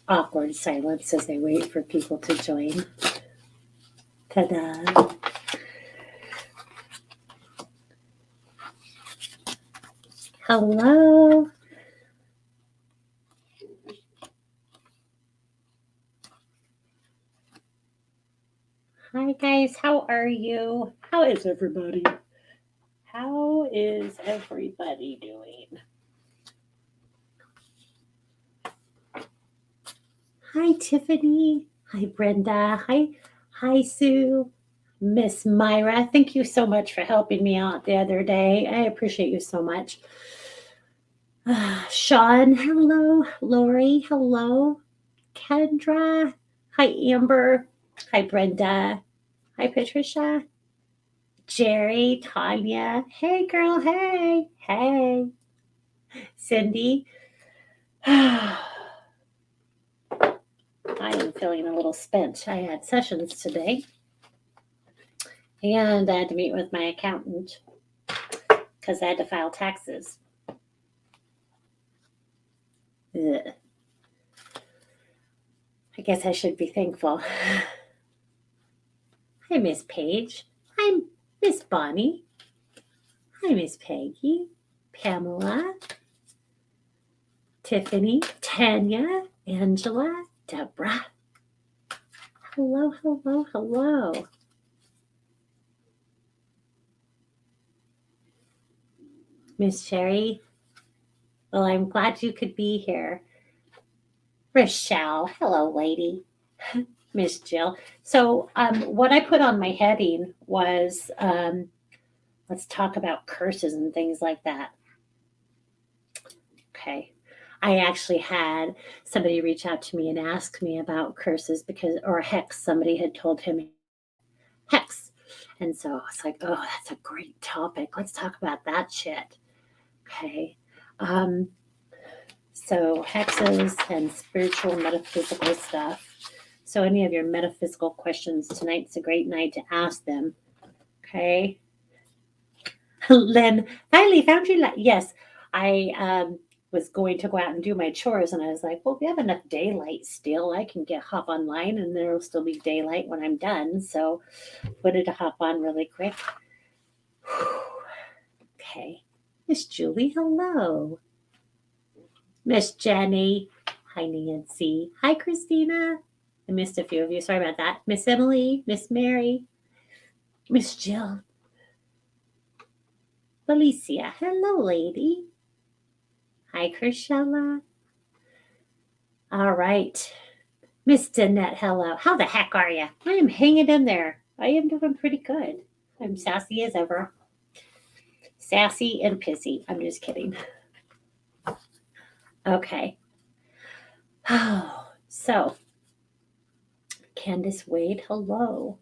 Awkward silence as they wait for people to join. Ta-da. Hello. Hi, guys. How are you? How is everybody? How is everybody doing? Hi, Tiffany. Hi, Brenda. Hi, Sue. Miss Myra. Thank you so much for helping me out the other day. I appreciate you so much. Sean, hello. Lori, hello. Kendra. Hi, Amber. Hi, Brenda. Hi, Patricia. Jerry, Tanya. Hey, girl. Hey. Hey. Cindy. I am feeling a little spent. I had sessions today and I had to meet with my accountant because I had to file taxes. Ugh. I guess I should be thankful. Hi, Miss Paige. Hi, Miss Bonnie. Hi, Miss Peggy. Pamela. Tiffany. Tanya. Angela. Deborah. Hello, hello, hello. Miss Sherry. Well, I'm glad you could be here. Rochelle. Hello, lady. Miss Jill. So, what I put on my heading was let's talk about curses and things like that. Okay. I actually had somebody reach out to me and ask me about curses because, or hex, somebody had told him hex. And so I was like, oh, that's a great topic. Let's talk about that shit. Okay. Um, so hexes and spiritual metaphysical stuff. So any of your metaphysical questions, tonight's a great night to ask them. Okay. Len, finally found you. Yes, I was going to go out and do my chores, and I was like, well, we have enough daylight still. I can hop online, and there'll still be daylight when I'm done. So, wanted to hop on really quick. Okay, Miss Julie, hello. Miss Jenny, hi Nancy, hi Christina. I missed a few of you. Sorry about that. Miss Emily, Miss Mary, Miss Jill, Felicia, hello, lady. Hi, Chrisella. All right. Miss Danette, hello. How the heck are you? I am hanging in there. I am doing pretty good. I'm sassy as ever. Sassy and pissy. I'm just kidding. Okay. Oh, so, Candace Wade, hello.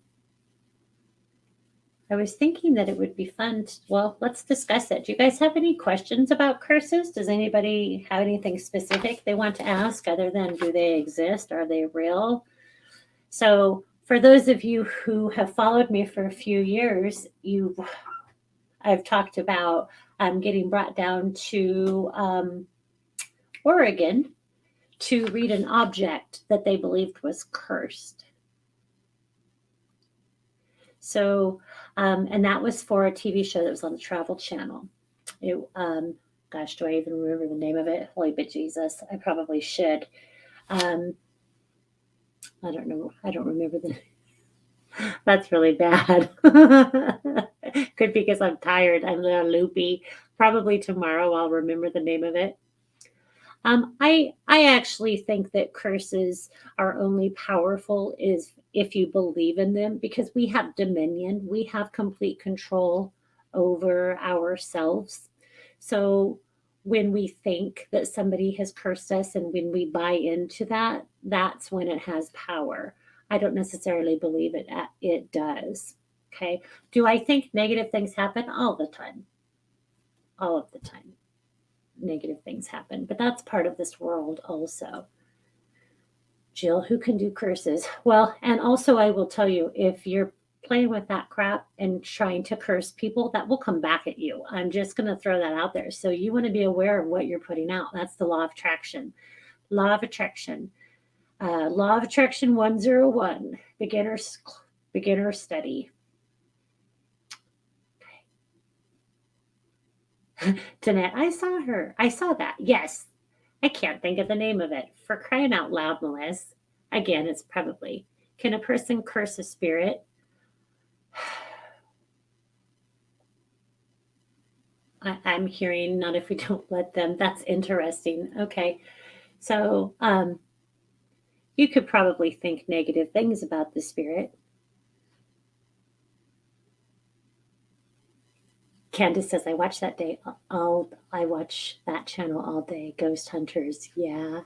I was thinking that it would be fun. Well, let's discuss it. Do you guys have any questions about curses? Does anybody have anything specific they want to ask other than do they exist? Are they real? So, for those of you who have followed me for a few years, I've talked about getting brought down to Oregon to read an object that they believed was cursed. So, and that was for a TV show that was on the Travel Channel. It, gosh, do I even remember the name of it? Holy bejesus, I probably should. Um, I don't know. I don't remember the. That's really bad. Could be because I'm tired. I'm a little loopy. Probably tomorrow I'll remember the name of it. I actually think that curses are only powerful is if you believe in them because we have dominion, we have complete control over ourselves. So when we think that somebody has cursed us and when we buy into that, that's when it has power. I don't necessarily believe it does. Okay. Do I think negative things happen all the time? All of the time negative things happen, but that's part of this world also. Jill, who can do curses? Well, and also I will tell you if you're playing with that crap and trying to curse people, that will come back at you. I'm just going to throw that out there. So you want to be aware of what you're putting out. That's the law of attraction. Law of attraction. Law of Attraction 101, beginner study. Danette, I saw her. I saw that. Yes. I can't think of the name of it. For crying out loud, Melissa. Again, it's probably. Can a person curse a spirit? I'm hearing not if we don't let them. That's interesting. Okay. So you could probably think negative things about the spirit. Candace says, I watch that day. I watch that channel all day. Ghost Hunters. Yeah.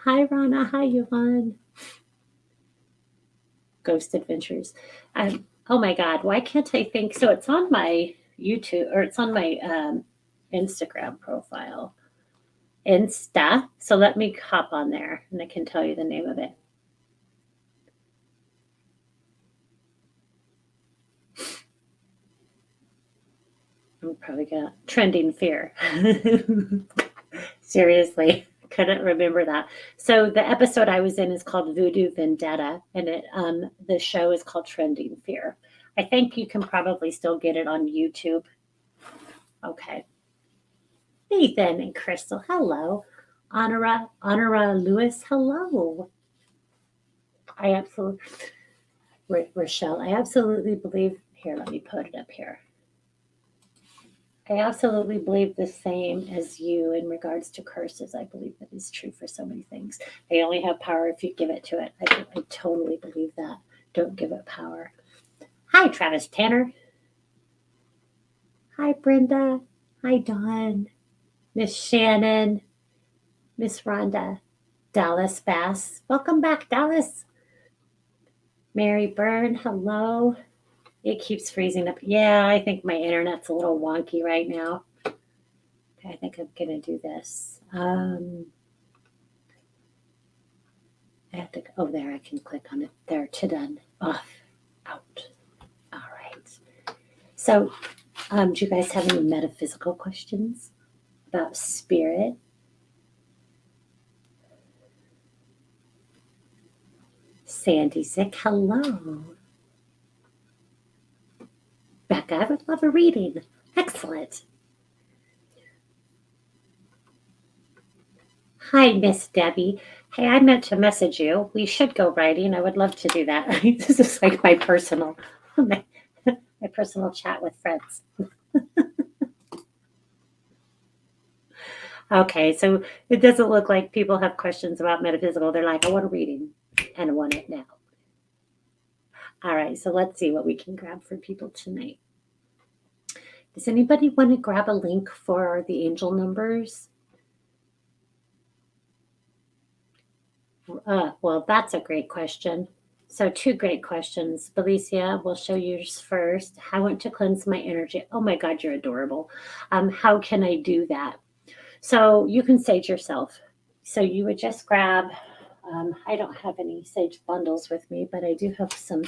Hi, Rana. Hi, Yvonne. Ghost Adventures. Oh my God. Why can't I think? So it's on my YouTube or it's on my Instagram profile. Insta. So let me hop on there and I can tell you the name of it. I'm probably gonna trending fear. Seriously, couldn't remember that. So the episode I was in is called Voodoo Vendetta, and the show is called Trending Fear. I think you can probably still get it on YouTube. Okay. Nathan and Crystal, hello. Honora Lewis, hello. I absolutely Rochelle, I absolutely believe here, let me put it up here. I absolutely believe the same as you in regards to curses. I believe that is true for so many things. They only have power if you give it to it. I totally believe that. Don't give it power. Hi, Travis Tanner. Hi, Brenda. Hi, Dawn. Miss Shannon. Miss Rhonda. Dallas Bass. Welcome back, Dallas. Mary Byrne, hello. It keeps freezing up. Yeah, I think my internet's a little wonky right now. Okay, I think I'm going to do this. I have to, oh, there, I can click on it. There, to done. Off, out. All right. So, do you guys have any metaphysical questions about spirit? Sandy Zick, hello. Becca, I would love a reading. Excellent. Hi, Miss Debbie. Hey, I meant to message you. We should go writing. I would love to do that. This is like my personal chat with friends. Okay, so it doesn't look like people have questions about metaphysical. They're like, I want a reading and I want it now. All right, so let's see what we can grab for people tonight. Does anybody want to grab a link for the angel numbers? Well, that's a great question. So 2 great questions. Felicia, we'll show yours first. I want to cleanse my energy. Oh my God, you're adorable. How can I do that? So you can sage yourself. So you would just grab, I don't have any sage bundles with me, but I do have some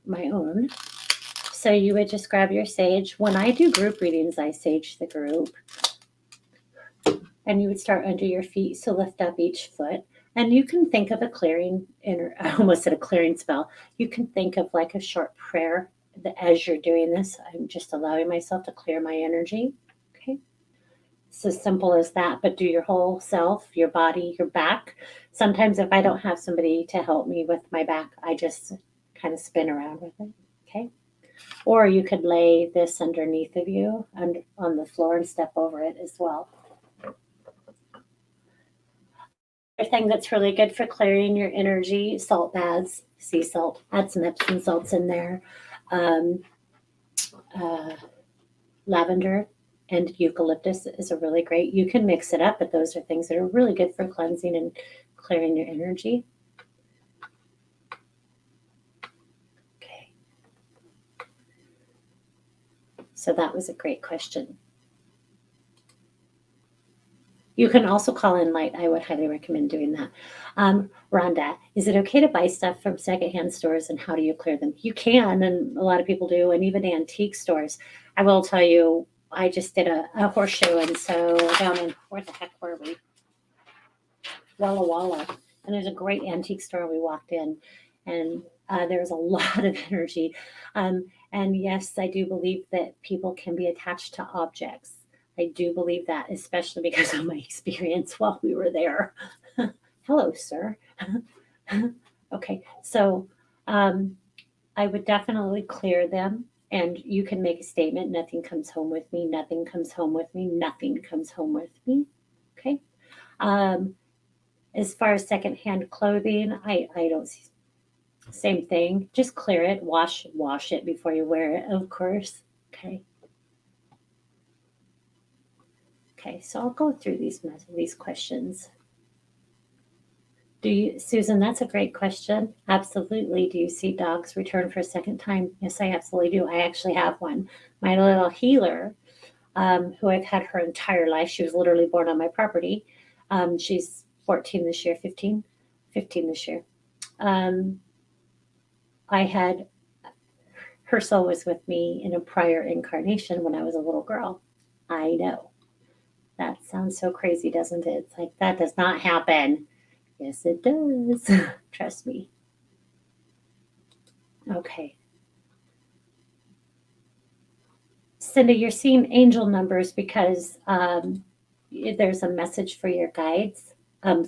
my own. So you would just grab your sage. When I do group readings, I sage the group. And you would start under your feet, so lift up each foot. And you can think of a clearing, I almost said a clearing spell. You can think of like a short prayer that as you're doing this, I'm just allowing myself to clear my energy. Okay. It's as simple as that, but do your whole self, your body, your back. Sometimes if I don't have somebody to help me with my back, I just kind of spin around with it. Okay. Or you could lay this underneath of you on the floor and step over it as well. Another thing that's really good for clearing your energy, salt baths, sea salt. Add some Epsom salts in there. Lavender and eucalyptus is a really great. You can mix it up, but those are things that are really good for cleansing and clearing your energy. Okay. So that was a great question. You can also call in light. I would highly recommend doing that. Rhonda, is it okay to buy stuff from secondhand stores and how do you clear them? You can, and a lot of people do, and even antique stores. I will tell you, I just did a horseshoe, and so down in, where the heck were we? Walla Walla. And there's a great antique store. We walked in, and there's a lot of energy. And yes, I do believe that people can be attached to objects. I do believe that, especially because of my experience while we were there. Hello, sir. Okay, so um, I would definitely clear them. And you can make a statement: nothing comes home with me, nothing comes home with me, nothing comes home with me. Okay. Um, as far as secondhand clothing, I don't see, same thing. Just clear it, wash it before you wear it, of course. Okay. Okay, so I'll go through these questions. Do you, Susan, that's a great question. Absolutely. Do you see dogs return for a second time? Yes, I absolutely do. I actually have one. My little healer, who I've had her entire life. She was literally born on my property. She's 14 this year, 15 this year. Um, I had her soul was with me in a prior incarnation when I was a little girl. I know. That sounds so crazy, doesn't it? It's like, that does not happen. Yes, it does. Trust me. Okay. Cindy, you're seeing angel numbers because there's a message for your guides,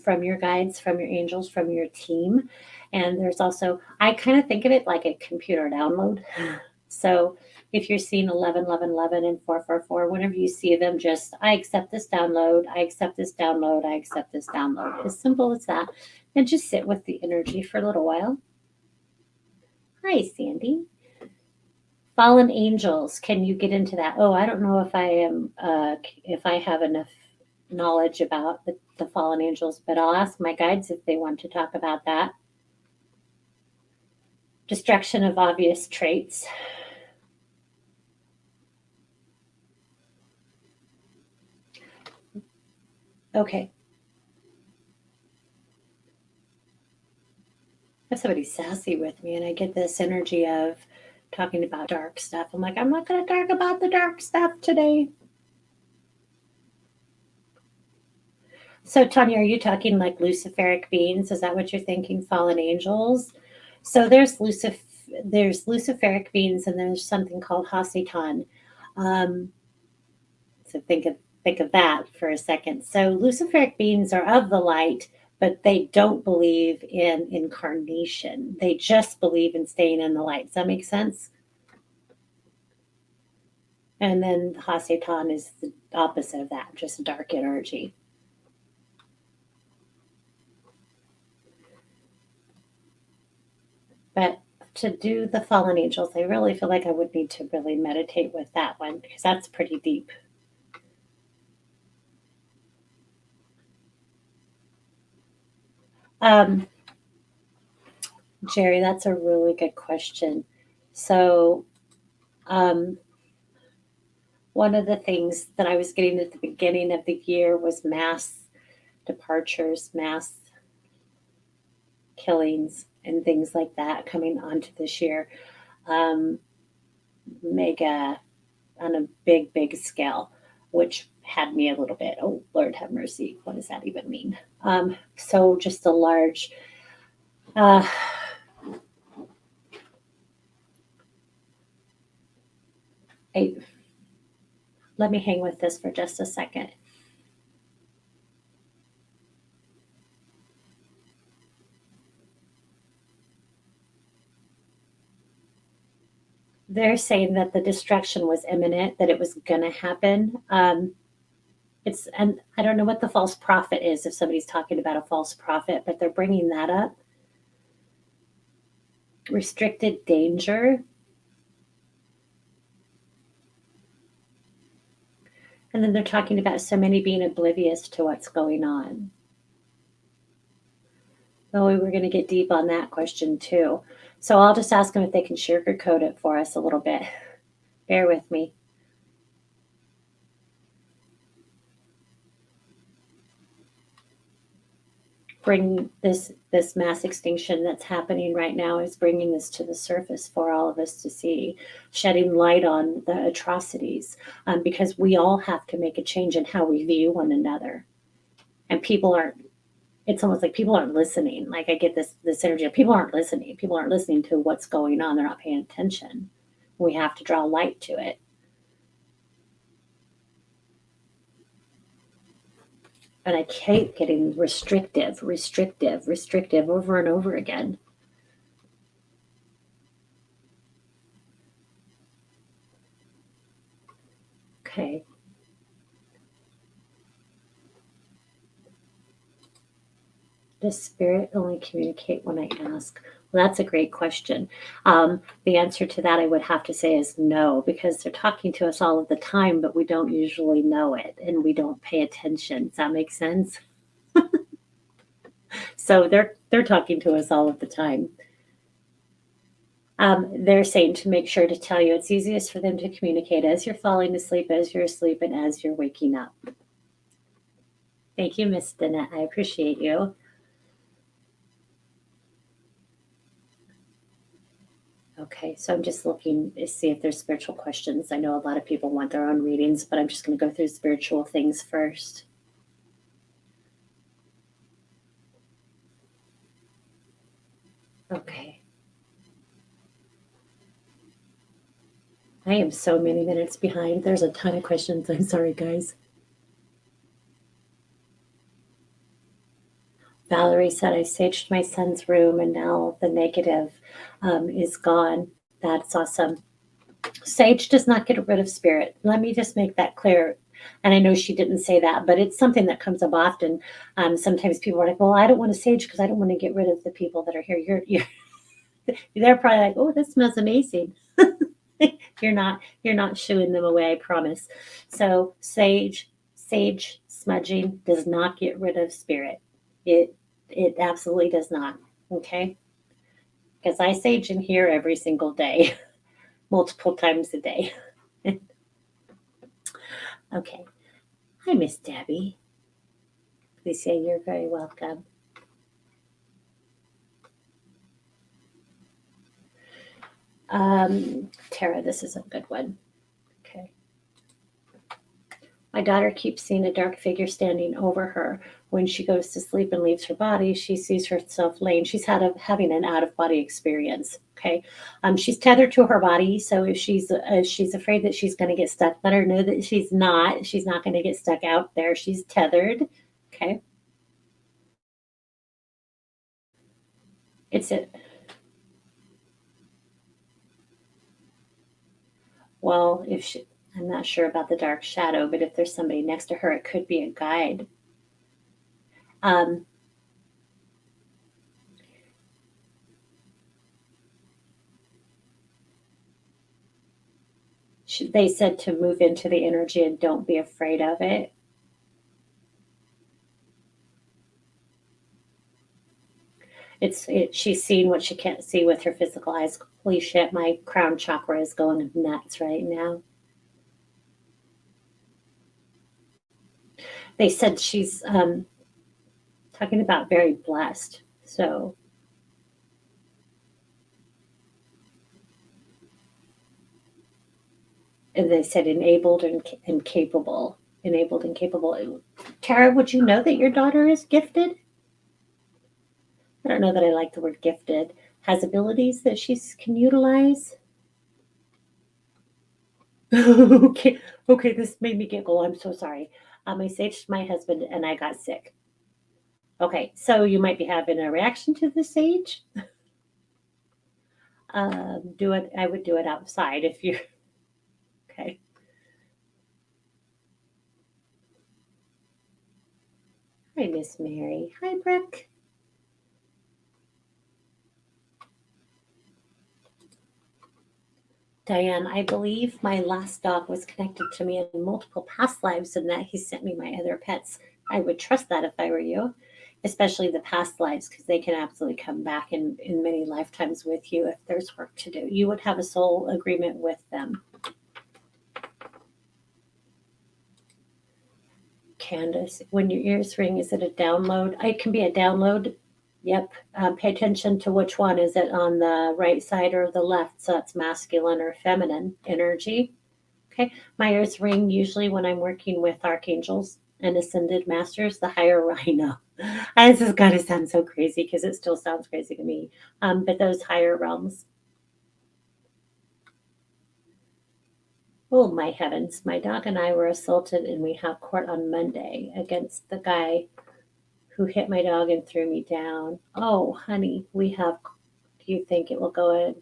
from your guides, from your angels, from your team. And there's also, I kind of think of it like a computer download. So if you're seeing 11, 11, 11, and 444, whenever you see them, just, I accept this download, I accept this download, I accept this download. As simple as that. And just sit with the energy for a little while. Hi, Sandy. Fallen angels, can you get into that? Oh, I don't know if I am, if I have enough knowledge about the fallen angels, but I'll ask my guides if they want to talk about that. Destruction of obvious traits. Okay. If somebody's sassy with me and I get this energy of talking about dark stuff, I'm like, I'm not going to talk about the dark stuff today. So, Tanya, are you talking like luciferic beings? Is that what you're thinking? Fallen angels? So there's luciferic beings, and there's something called Hasitan. Um, so think of that for a second. So luciferic beings are of the light, but they don't believe in incarnation. They just believe in staying in the light. Does that make sense? And then Hasitan is the opposite of that, just dark energy. But to do the fallen angels, I really feel like I would need to really meditate with that one because that's pretty deep. Um, Jerry, that's a really good question. So, um, one of the things that I was getting at the beginning of the year was mass departures, mass killings, and things like that coming onto this year. Um, Mega on a big, big scale, which had me a little bit, oh, Lord have mercy. What does that even mean? So just a large, uh, a, let me hang with this for just a second. They're saying that the destruction was imminent, that it was going to happen. It's, and I don't know what the false prophet is if somebody's talking about a false prophet, but they're bringing that up. Restricted danger. And then they're talking about so many being oblivious to what's going on. Oh, we were going to get deep on that question too. So I'll just ask them if they can sugarcoat it for us a little bit. Bear with me. Bring this mass extinction that's happening right now is bringing this to the surface for all of us to see, shedding light on the atrocities, because we all have to make a change in how we view one another, and people aren't it's almost like people aren't listening. Like I get this energy of people aren't listening. People aren't listening to what's going on. They're not paying attention. We have to draw light to it. And I keep getting restrictive, restrictive, restrictive over and over again. Okay. Does spirit only communicate when I ask? Well, that's a great question. The answer to that I would have to say is no, because they're talking to us all of the time, but we don't usually know it and we don't pay attention. Does that make sense? So they're talking to us all of the time. They're saying to make sure to tell you it's easiest for them to communicate as you're falling asleep, as you're asleep, and as you're waking up. Thank you, Miss Danette. I appreciate you. Okay, so I'm just looking to see if there's spiritual questions. I know a lot of people want their own readings, but I'm just going to go through spiritual things first. Okay. I am so many minutes behind. There's a ton of questions. I'm sorry, guys. Valerie said, I saged my son's room and now the negative is gone. That's awesome. Sage does not get rid of spirit. Let me just make that clear. And I know she didn't say that, but it's something that comes up often. Sometimes people are like, well, I don't want to sage because I don't want to get rid of the people that are here. They're probably like, oh, this smells amazing. You're not shooing them away, I promise. So sage smudging does not get rid of spirit. It absolutely does not. Okay. Because I sage in here every single day, multiple times a day. Okay. Hi, Miss Debbie. Please say you're very welcome. Tara, this is a good one. Okay. My daughter keeps seeing a dark figure standing over her. When she goes to sleep and leaves her body, she sees herself laying. She's having an out of body experience. Okay, she's tethered to her body, so if she's afraid that she's going to get stuck, let her know that she's not. She's not going to get stuck out there. She's tethered. Okay, it's it. Well, if she, I'm not sure about the dark shadow, but if there's somebody next to her, it could be a guide. Um, they said to move into the energy and don't be afraid of it. She's seeing what she can't see with her physical eyes. Holy shit, my crown chakra is going nuts right now. They said she's talking about very blessed. So, and they said enabled and capable. Enabled and capable. Tara, would you know that your daughter is gifted? I don't know that I like the word gifted. Has abilities that she can utilize. Okay, okay, this made me giggle. I'm so sorry. I saged my husband and I got sick. Okay, so you might be having a reaction to the sage. Do it. I would do it outside if you're okay. Hi, Miss Mary. Hi, Brooke. Diane, I believe my last dog was connected to me in multiple past lives and that he sent me my other pets. I would trust that if I were you, especially the past lives, because they can absolutely come back in many lifetimes with you if there's work to do. You would have a soul agreement with them. Candace, when your ears ring, is it a download? It can be a download. Yep. Pay attention to which one. Is it on the right side or the left? So it's masculine or feminine energy. Okay. My ears ring usually when I'm working with archangels and ascended masters, the higher rhino. This is going to sound so crazy because it still sounds crazy to me. But those higher realms, oh my heavens, my dog and I were assaulted and we have court on Monday against the guy who hit my dog and threw me down. Oh, honey, we have, do you think it will go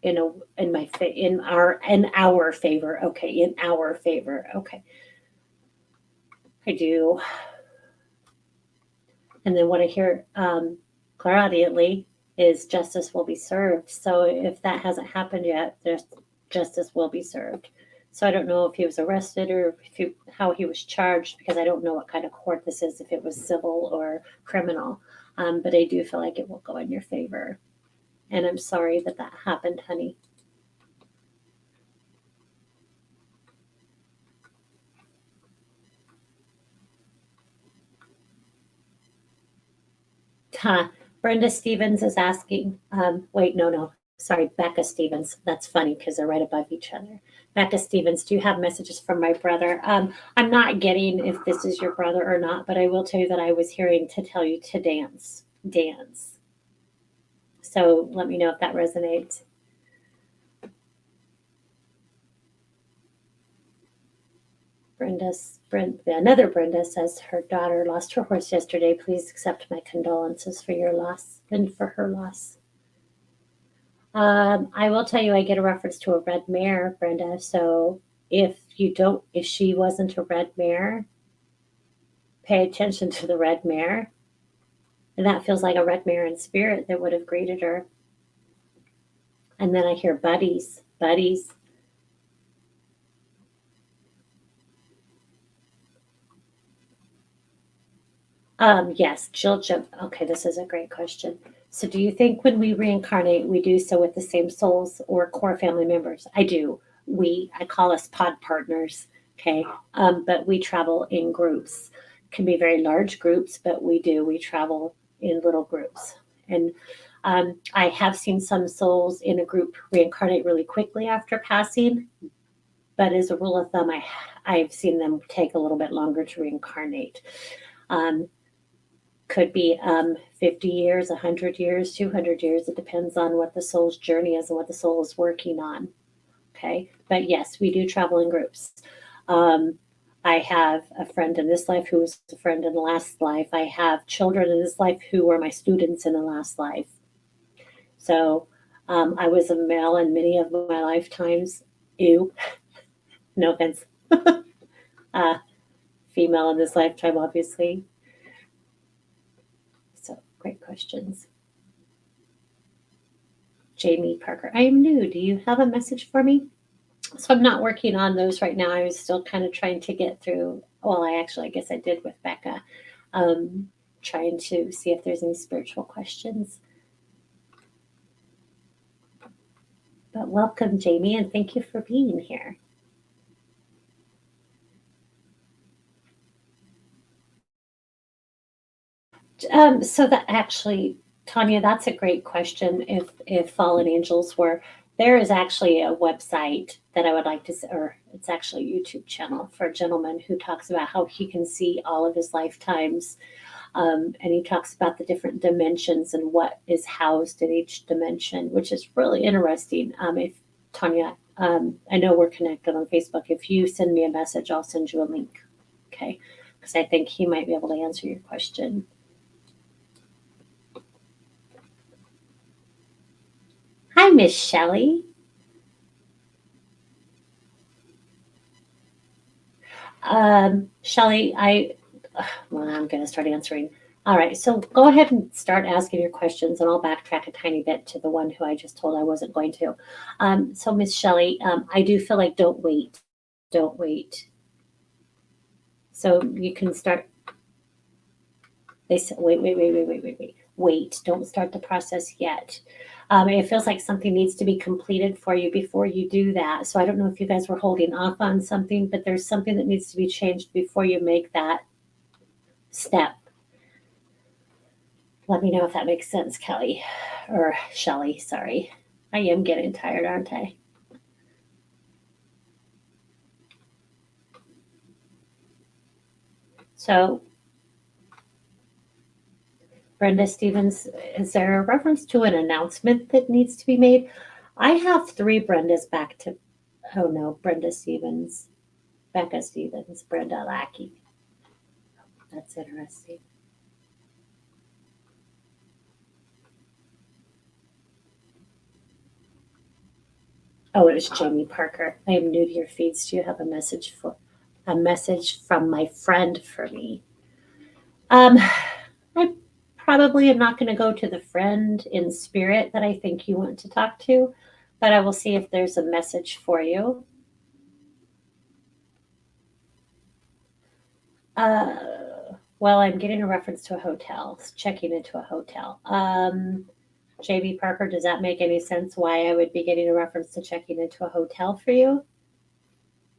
in a in my in our favor? Okay, in our favor. Okay. I do. And then what I hear clairaudiently is justice will be served. So if that hasn't happened yet, there's justice will be served. So I don't know if he was arrested or how he was charged because I don't know what kind of court this is, if it was civil or criminal. But I do feel like it will go in your favor. And I'm sorry that that happened, honey. Huh. Brenda Stevens is asking, wait, no, sorry, Becca Stevens. That's funny because they're right above each other. Becca Stevens, do you have messages from my brother? I'm not getting if this is your brother or not, but I will tell you that I was hearing to tell you to dance. Dance. So let me know if that resonates. Another Brenda says her daughter lost her horse yesterday. Please accept my condolences for your loss and for her loss. I will tell you, I get a reference to a red mare, Brenda. So if she wasn't a red mare, pay attention to the red mare. And that feels like a red mare in spirit that would have greeted her. And then I hear buddies, buddies. Yes, Jill Jim. Okay, this is a great question. So, do you think when we reincarnate, we do so with the same souls or core family members? I do. I call us pod partners. Okay. But we travel in groups. Can be very large groups, but we do. We travel in little groups. And I have seen some souls in a group reincarnate really quickly after passing, but as a rule of thumb, I've seen them take a little bit longer to reincarnate. Um, could be 50 years, 100 years, 200 years. It depends on what the soul's journey is and what the soul is working on. Okay. But yes, we do travel in groups. Um, I have a friend in this life who was a friend in the last life. I have children in this life who were my students in the last life. So I was a male in many of my lifetimes. Ew, no offense. uh, Female in this lifetime, obviously. So great questions. Jamie Parker, I am new. Do you have a message for me? So I'm not working on those right now. I was still kind of trying to get through. Well, I guess I did with Becca, um, trying to see if there's any spiritual questions. But welcome, Jamie, and thank you for being here. So that actually, Tanya, that's a great question. If fallen angels were, there is actually a website that I would like to, or it's actually a YouTube channel for a gentleman who talks about how he can see all of his lifetimes, and he talks about the different dimensions and what is housed in each dimension, which is really interesting. If Tanya, I know we're connected on Facebook. If you send me a message, I'll send you a link. Okay, because I think he might be able to answer your question. Hi, Miss Shelley. Shelley, well, I'm going to start answering. All right, so go ahead and start asking your questions, and I'll backtrack a tiny bit to the one who I just told I wasn't going to. So, Miss Shelley, I do feel like don't wait. Don't wait. So you can start. They said, wait. Wait, don't start the process yet. It feels like something needs to be completed for you before you do that. So I don't know if you guys were holding off on something, but there's something that needs to be changed before you make that step. Let me know if that makes sense, Kelly or Shelly. Sorry. I am getting tired, aren't I? So Brenda Stevens, is there a reference to an announcement that needs to be made? I have three Brendas back to, oh no, Brenda Stevens, Becca Stevens, Brenda Lackey. That's interesting. Oh, it was Jamie Parker. I am new to your feeds. Do you have a message from my friend for me? Um, I probably am not going to go to the friend in spirit that I think you want to talk to, but I will see if there's a message for you. Uh, well, I'm getting a reference to a hotel, checking into a hotel. JB Parker, does that make any sense why I would be getting a reference to checking into a hotel for you?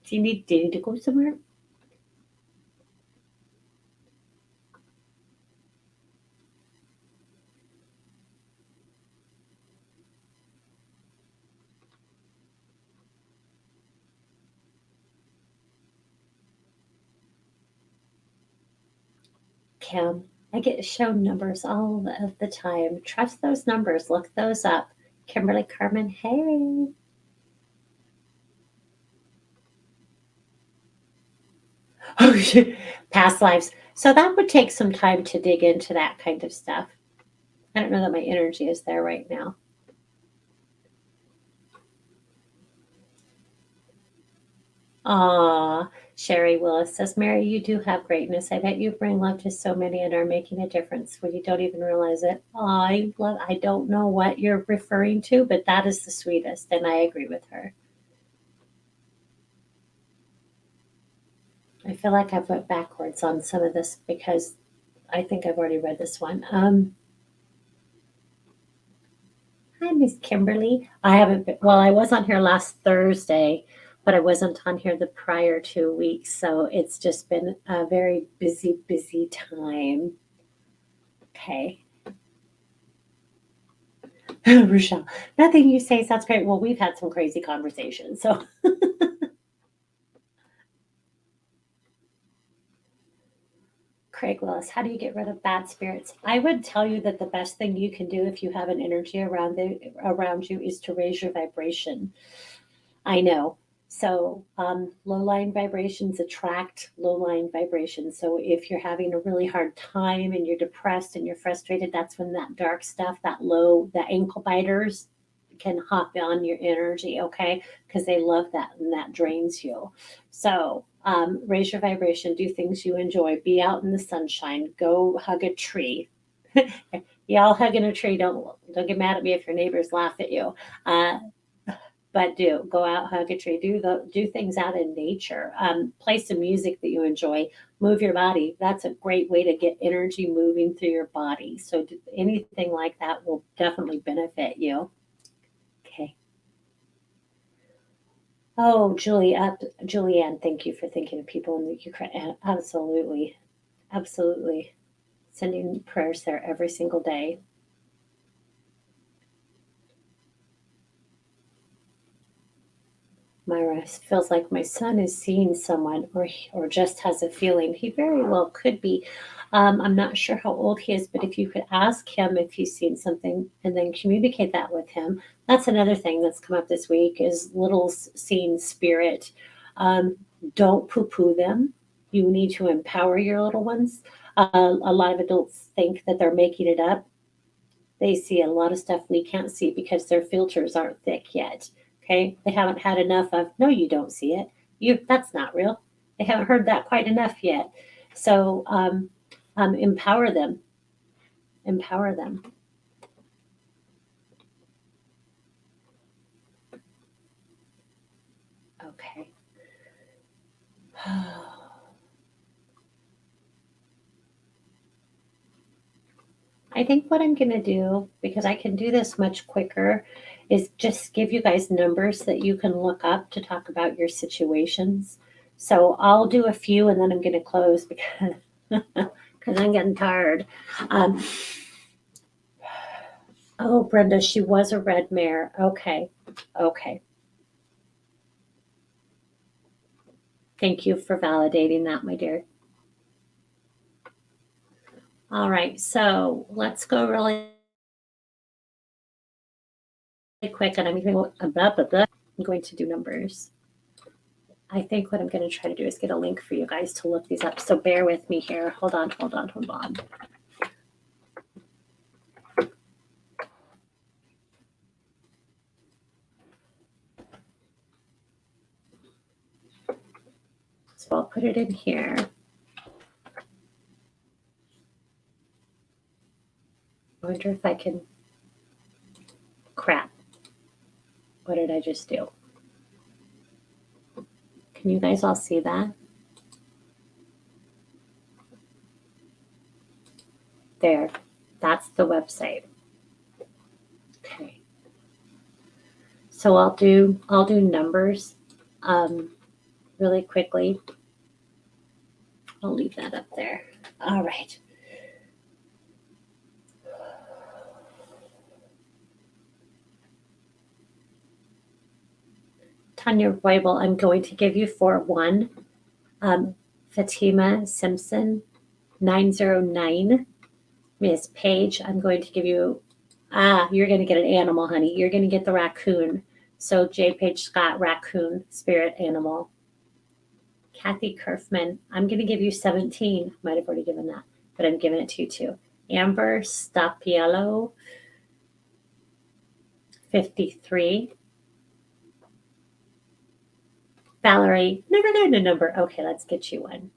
Do you need to go somewhere? Kim, I get shown numbers all of the time. Trust those numbers. Look those up. Kimberly Carmen, hey. Oh, shit. Past lives. So that would take some time to dig into that kind of stuff. I don't know that my energy is there right now. Aw, Sherry Willis says, Mary, you do have greatness. I bet you bring love to so many and are making a difference when you don't even realize it. Aw, I don't know what you're referring to, but that is the sweetest, and I agree with her. I feel like I've went backwards on some of this because I think I've already read this one. Hi, Miss Kimberly. I haven't been, well, I was on here last Thursday, but I wasn't on here the prior 2 weeks. So it's just been a very busy, busy time. Okay. Rochelle, nothing you say sounds great. Well, we've had some crazy conversations. So, Craig Willis, how do you get rid of bad spirits? I would tell you that the best thing you can do if you have an energy around you is to raise your vibration. I know. So, low line vibrations attract low line vibrations. So, if you're having a really hard time and you're depressed and you're frustrated, that's when that dark stuff, the ankle biters, can hop on your energy, okay? Because they love that and that drains you. So, raise your vibration, do things you enjoy, be out in the sunshine, go hug a tree. Y'all hugging a tree, don't get mad at me if your neighbors laugh at you. Uh, but do go out, hug a tree, do things out in nature, play some music that you enjoy, move your body. That's a great way to get energy moving through your body. So anything like that will definitely benefit you. Okay. Oh, Julianne, thank you for thinking of people in the Ukraine. Absolutely, absolutely. Sending prayers there every single day. Myra feels like my son is seeing someone or just has a feeling. He very well could be. I'm not sure how old he is, but if you could ask him if he's seen something and then communicate that with him. That's another thing that's come up this week is little seen spirit. Um, don't poo-poo them. You need to empower your little ones. A lot of adults think that they're making it up. They see a lot of stuff we can't see because their filters aren't thick yet. Okay. They haven't had enough of, no, you don't see it. That's not real. They haven't heard that quite enough yet. So, empower them, empower them. Okay. I think what I'm going to do, because I can do this much quicker, is just give you guys numbers that you can look up to talk about your situations. So I'll do a few and then I'm going to close because because I'm getting tired. Um, oh, Brenda, she was a red mare. Okay, okay. Thank you for validating that, my dear. All right, so let's go really quick, and I'm going to do numbers. I think what I'm going to try to do is get a link for you guys to look these up. So bear with me here. Hold on. So I'll put it in here. I wonder if I can. Crap. What did I just do? Can you guys all see that? There. That's the website. Okay. So I'll do numbers really quickly. I'll leave that up there. All right. Tanya Weibel, I'm going to give you 4-1. Fatima Simpson, 909. Miss Page, I'm going to give you, you're going to get an animal, honey. You're going to get the raccoon. So J. Page Scott, raccoon, spirit animal. Kathy Kerfman, I'm going to give you 17. Might have already given that, but I'm giving it to you too. Amber Stapiello, 53. Valerie, never known a number. Okay, let's get you one.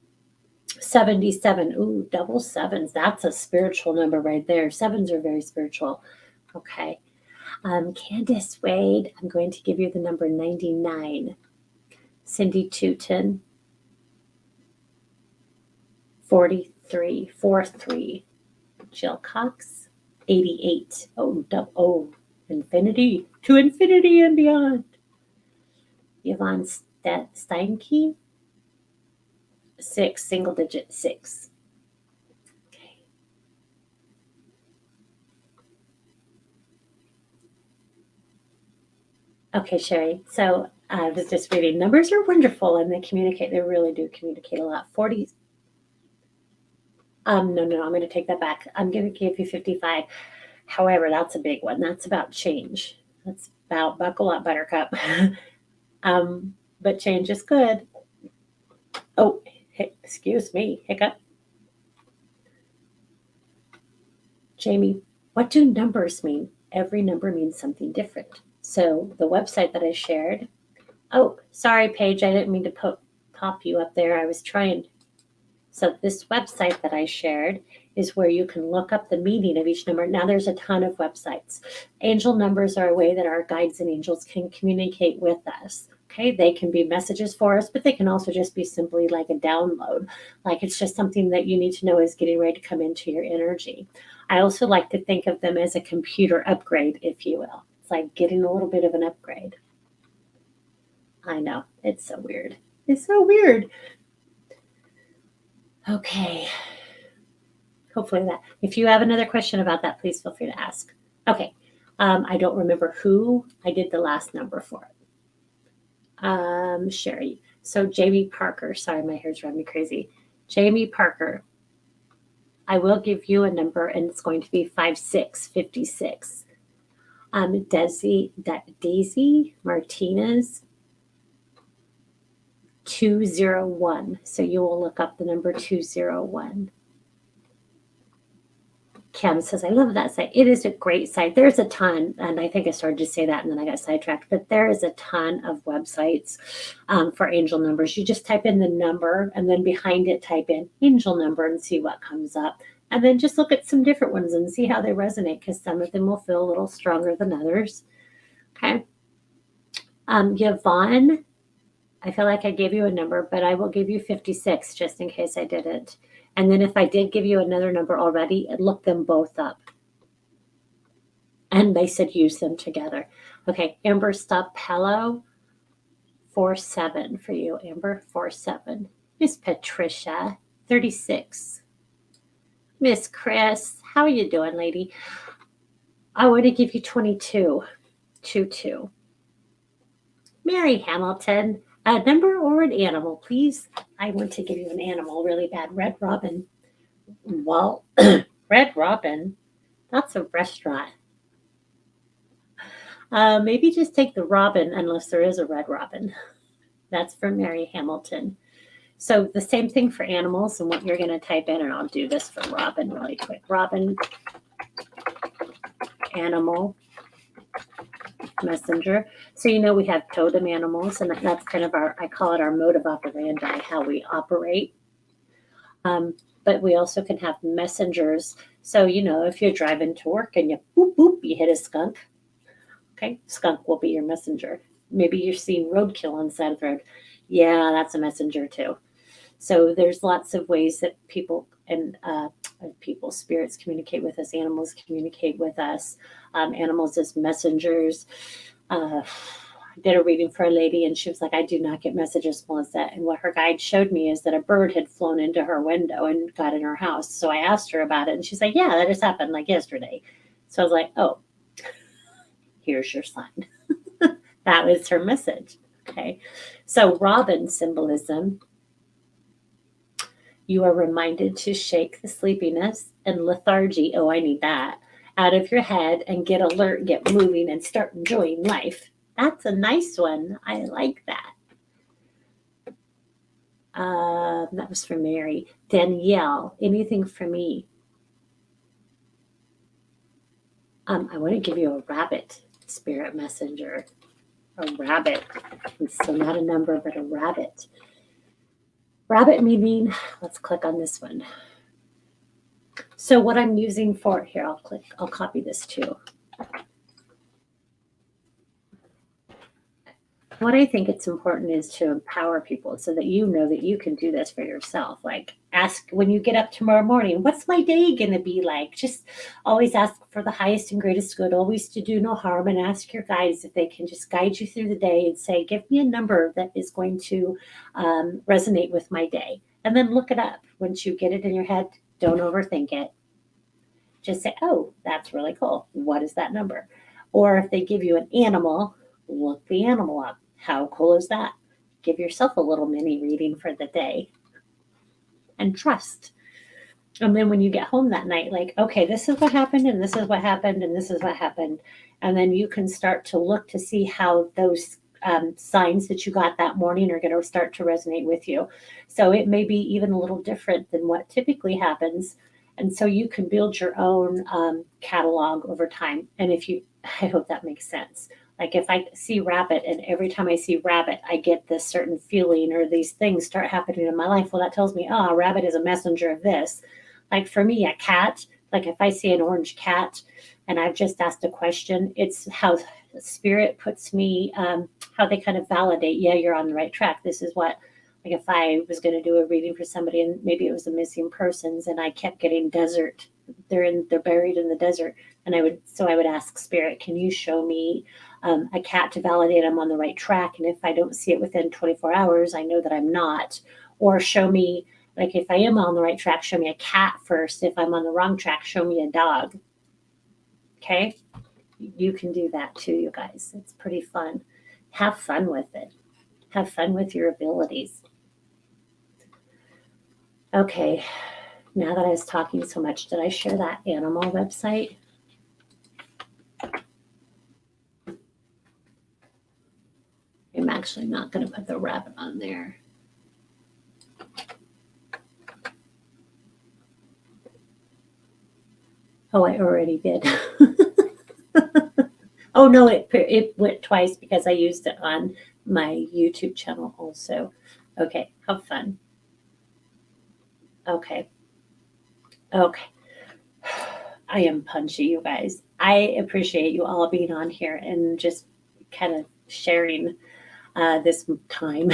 77. Ooh, double sevens. That's a spiritual number right there. Sevens are very spiritual. Okay. Candace Wade, I'm going to give you the number 99. Cindy Tootin, 43. 43. Jill Cox, 88. Oh, infinity. To infinity and beyond. Yvonne Steinke, 6, single digit 6. Okay, Sherry. So I was just reading. Numbers are wonderful, and they communicate. They really do communicate a lot. 40. No. I'm going to take that back. I'm going to give you 55. However, that's a big one. That's about change. That's about buckle up, Buttercup. But change is good. Oh, excuse me, hiccup. Jamie, what do numbers mean? Every number means something different. So the website that I shared. Oh, sorry, Paige. I didn't mean to pop you up there. I was trying. So this website that I shared is where you can look up the meaning of each number. Now there's a ton of websites. Angel numbers are a way that our guides and angels can communicate with us. Okay, they can be messages for us, but they can also just be simply like a download. Like it's just something that you need to know is getting ready to come into your energy. I also like to think of them as a computer upgrade, if you will. It's like getting a little bit of an upgrade. I know, it's so weird. It's so weird. Okay. Hopefully that. If you have another question about that, please feel free to ask. Okay. I don't remember who I did the last number for. Sherry. So Jamie Parker. Sorry, my hair's driving me crazy. Jamie Parker. I will give you a number, and it's going to be 5656. Daisy Martinez, 201. So you will look up the number 201. Kim says, I love that site. It is a great site. There's a ton, and I think I started to say that and then I got sidetracked, but there is a ton of websites for angel numbers. You just type in the number and then behind it type in angel number and see what comes up. And then just look at some different ones and see how they resonate, because some of them will feel a little stronger than others. Okay. Yvonne, I feel like I gave you a number, but I will give you 56 just in case I didn't. And then if I did give you another number already, look them both up. And they said use them together. Okay, Amber Stopello, 47 for you, Amber, 47. Miss Patricia, 36. Miss Chris, how are you doing, lady? I want to give you 22, 22. Mary Hamilton, a number or an animal, please. I want to give you an animal really bad. Red Robin, Well, Red Robin, that's a restaurant. Maybe just take the Robin, unless there is a Red Robin. That's for Mary Hamilton. So the same thing for animals and what you're going to type in, and I'll do this for Robin really quick. Robin, animal, messenger. So we have totem animals, and that's kind of I call it our mode of operandi, how we operate. But we also can have messengers. So if you're driving to work and you boop boop, you hit a skunk. Okay, skunk will be your messenger. Maybe you're seeing roadkill on the side of the road. Yeah, that's a messenger too. So there's lots of ways that people, spirits communicate with us, animals communicate with us, animals as messengers. I did a reading for a lady, and she was like, I do not get messages, Melissa. And what her guide showed me is that a bird had flown into her window and got in her house. So I asked her about it, and she's like, yeah, that just happened like yesterday. So I was like, oh, here's your sign. That was her message. Okay. So Robin symbolism, you are reminded to shake the sleepiness and lethargy. Oh, I need that. Out of your head and get alert, get moving, and start enjoying life. That's a nice one. I like that. That was for Mary. Danielle, anything for me? I want to give you a rabbit, spirit messenger. A rabbit. So not a number, but a rabbit. Rabbit meaning, let's click on this one. So what I'm using for, here, I'll copy this too. What I think it's important is to empower people so that you know that you can do this for yourself. Like, ask when you get up tomorrow morning, what's my day going to be like? Just always ask for the highest and greatest good, always to do no harm, and ask your guides if they can just guide you through the day and say, give me a number that is going to resonate with my day. And then look it up. Once you get it in your head, don't overthink it. Just say, oh, that's really cool. What is that number? Or if they give you an animal, look the animal up. How cool is that? Give yourself a little mini reading for the day and trust. And then when you get home that night, like, okay, this is what happened, and this is what happened, and this is what happened. And then you can start to look to see how those signs that you got that morning are going to start to resonate with you. So it may be even a little different than what typically happens. And so you can build your own catalog over time. And I hope that makes sense. Like if I see rabbit and every time I see rabbit, I get this certain feeling or these things start happening in my life. Well, that tells me, oh, rabbit is a messenger of this. Like for me, a cat, like if I see an orange cat and I've just asked a question, it's how spirit puts me, how they kind of validate, yeah, you're on the right track. This is what, like if I was going to do a reading for somebody and maybe it was a missing persons and I kept getting desert, they're buried in the desert. And I would ask spirit, can you show me a cat to validate I'm on the right track? And if I don't see it within 24 hours, I know that I'm not. Or show me, like if I am on the right track, show me a cat first. If I'm on the wrong track, show me a dog. Okay? You can do that too, you guys. It's pretty fun. Have fun with it. Have fun with your abilities. Okay, now that I was talking so much, did I share that animal website? I'm actually not going to put the rabbit on there. Oh, I already did. Oh, no, it went twice because I used it on my YouTube channel also. Okay, have fun. Okay. Okay. I am punchy, you guys. I appreciate you all being on here and just kind of sharing this time.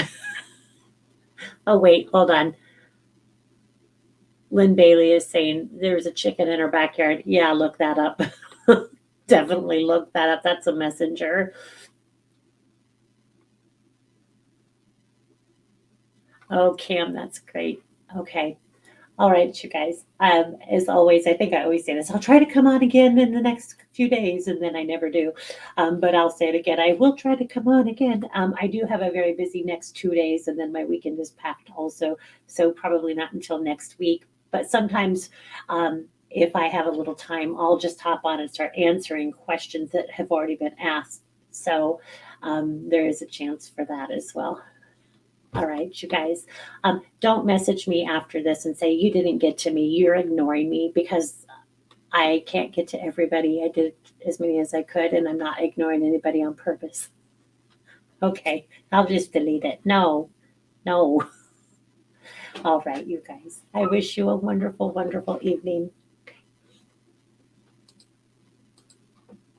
Oh, wait, hold on. Lynn Bailey is saying there's a chicken in her backyard. Yeah, look that up. Definitely look that up. That's a messenger. Oh, Cam, that's great. Okay. All right, you guys. As always, I think I always say this. I'll try to come on again in the next few days, and then I never do. But I'll say it again. I will try to come on again. I do have a very busy next 2 days, and then my weekend is packed also. So probably not until next week. But sometimes, if I have a little time, I'll just hop on and start answering questions that have already been asked. So there is a chance for that as well. All right, you guys, don't message me after this and say you didn't get to me. You're ignoring me because I can't get to everybody. I did as many as I could, and I'm not ignoring anybody on purpose. Okay, I'll just delete it. No, no. All right, you guys. I wish you a wonderful, wonderful evening.